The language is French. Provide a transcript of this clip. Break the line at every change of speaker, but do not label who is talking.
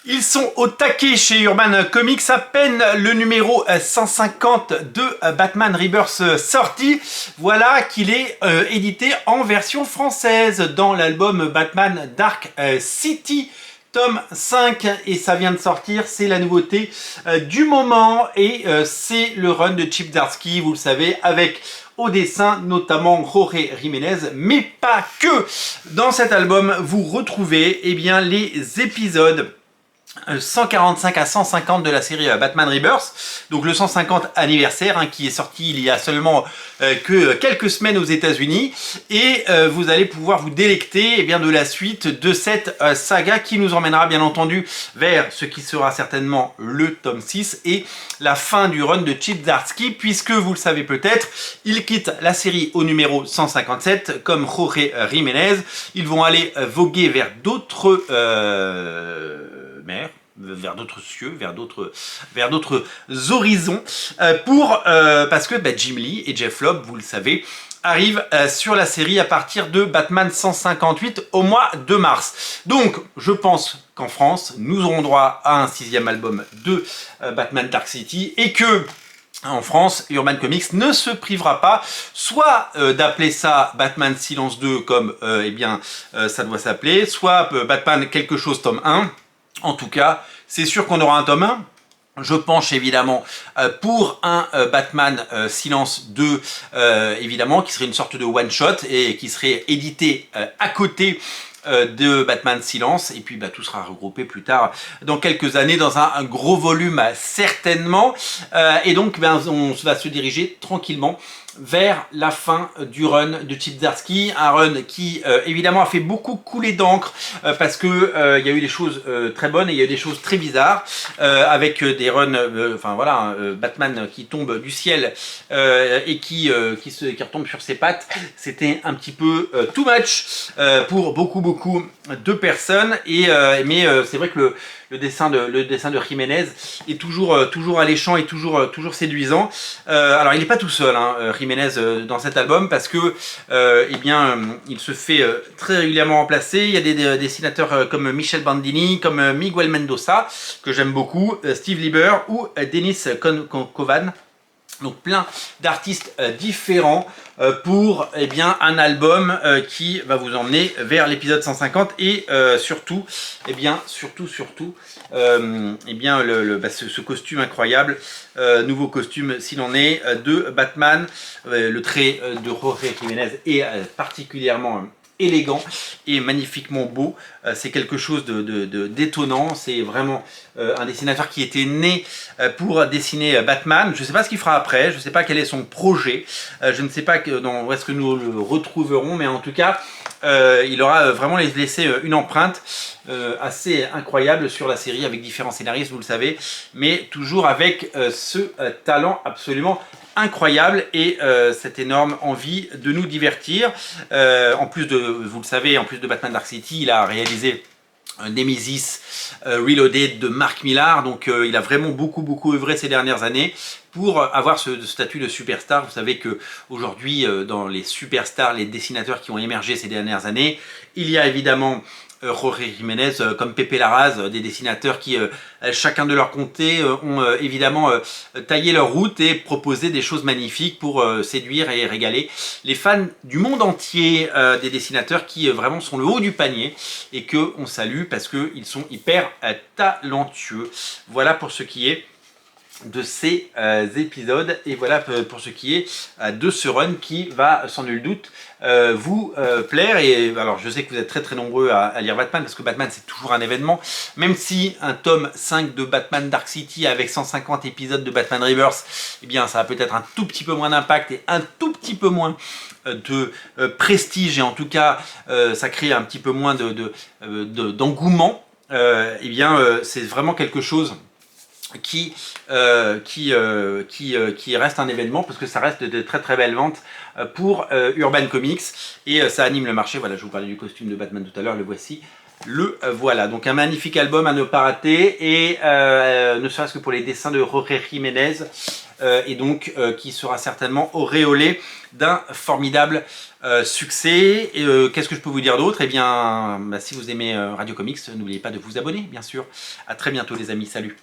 Ils sont au taquet chez Urban Comics, à peine le numéro 150 de Batman Rebirth sorti. Voilà qu'il est édité en version française dans l'album Batman Dark City. Tome 5 et ça vient de sortir, c'est la nouveauté du moment et c'est le run de Chip Zdarsky, vous le savez, avec au dessin notamment Jorge Jiménez, mais pas que. Dans cet album, vous retrouvez les épisodes 145 à 150 de la série Batman Rebirth, donc le 150 anniversaire qui est sorti il y a seulement que quelques semaines aux États-Unis, et vous allez pouvoir vous délecter de la suite de cette saga qui nous emmènera bien entendu vers ce qui sera certainement le tome 6 et la fin du run de Chip Zdarsky, puisque vous le savez peut-être, il quitte la série au numéro 157 comme Jorge Jiménez. Ils vont aller voguer vers d'autres mers, vers d'autres cieux, vers d'autres horizons, parce que Jim Lee et Jeff Loeb, vous le savez, arrivent sur la série à partir de Batman 158 au mois de mars. Donc, je pense qu'en France, nous aurons droit à un 6e album de Batman Dark City et que en France, Urban Comics ne se privera pas soit d'appeler ça Batman Silence 2 comme ça doit s'appeler, soit Batman quelque chose tome 1. En tout cas, c'est sûr qu'on aura un tome 1. Je penche évidemment pour un Batman Silence 2, évidemment, qui serait une sorte de one-shot et qui serait édité à côté de Batman Silence, et puis tout sera regroupé plus tard dans quelques années dans un gros volume certainement, et donc on va se diriger tranquillement vers la fin du run de Chip Zdarsky, un run qui évidemment a fait beaucoup couler d'encre parce que il y a eu des choses très bonnes et il y a eu des choses très bizarres avec des runs, Batman qui tombe du ciel et qui retombe sur ses pattes. C'était un petit peu too much pour beaucoup de personnes, mais c'est vrai que le dessin de Jiménez est toujours alléchant et toujours séduisant. Alors il n'est pas tout seul, Jiménez, dans cet album, parce que il se fait très régulièrement remplacer. Il y a des dessinateurs comme Michel Bandini, comme Miguel Mendoza, que j'aime beaucoup, Steve Lieber ou Denis Kovan. Donc plein d'artistes différents pour un album qui va vous emmener vers l'épisode 150 et surtout ce costume incroyable, nouveau costume s'il en est, de Batman. Le trait de Jorge Jiménez est particulièrement élégant et magnifiquement beau. C'est quelque chose d'étonnant. C'est vraiment un dessinateur qui était né pour dessiner Batman. Je ne sais pas ce qu'il fera après, je ne sais pas quel est son projet, je ne sais pas où est-ce que nous le retrouverons, mais en tout cas il aura vraiment laissé une empreinte assez incroyable sur la série, avec différents scénaristes, vous le savez, mais toujours avec ce talent absolument incroyable et cette énorme envie de nous divertir. En plus de, vous le savez, en plus de Batman Dark City, il a réalisé Nemesis Reloaded de Mark Millar, donc il a vraiment beaucoup œuvré ces dernières années pour avoir ce statut de superstar. Vous savez que aujourd'hui, dans les superstars, les dessinateurs qui ont émergé ces dernières années, il y a évidemment Jorge Jiménez comme Pepe Larraz, des dessinateurs qui, chacun de leur comté, ont évidemment taillé leur route et proposé des choses magnifiques pour séduire et régaler les fans du monde entier, des dessinateurs qui vraiment sont le haut du panier et que on salue parce qu'ils sont hyper talentueux. Voilà pour ce qui est de ces épisodes, et voilà pour ce qui est de ce run qui va sans nul doute vous plaire. Et alors je sais que vous êtes très nombreux à lire Batman, parce que Batman c'est toujours un événement, même si un tome 5 de Batman Dark City avec 150 épisodes de Batman Rebirth, ça a peut-être un tout petit peu moins d'impact et un tout petit peu moins de prestige, et en tout cas ça crée un petit peu moins d'engouement. C'est vraiment quelque chose qui reste un événement, parce que ça reste de très belles ventes pour Urban Comics, et ça anime le marché. Voilà, je vous parlais du costume de Batman tout à l'heure, le voici. Le voilà, donc un magnifique album à ne pas rater, et ne serait-ce que pour les dessins de Jorge Jiménez, et donc qui sera certainement auréolé d'un formidable succès. Qu'est-ce que je peux vous dire d'autre? Eh bien, si vous aimez Radio Comics, n'oubliez pas de vous abonner, bien sûr. À très bientôt les amis, salut!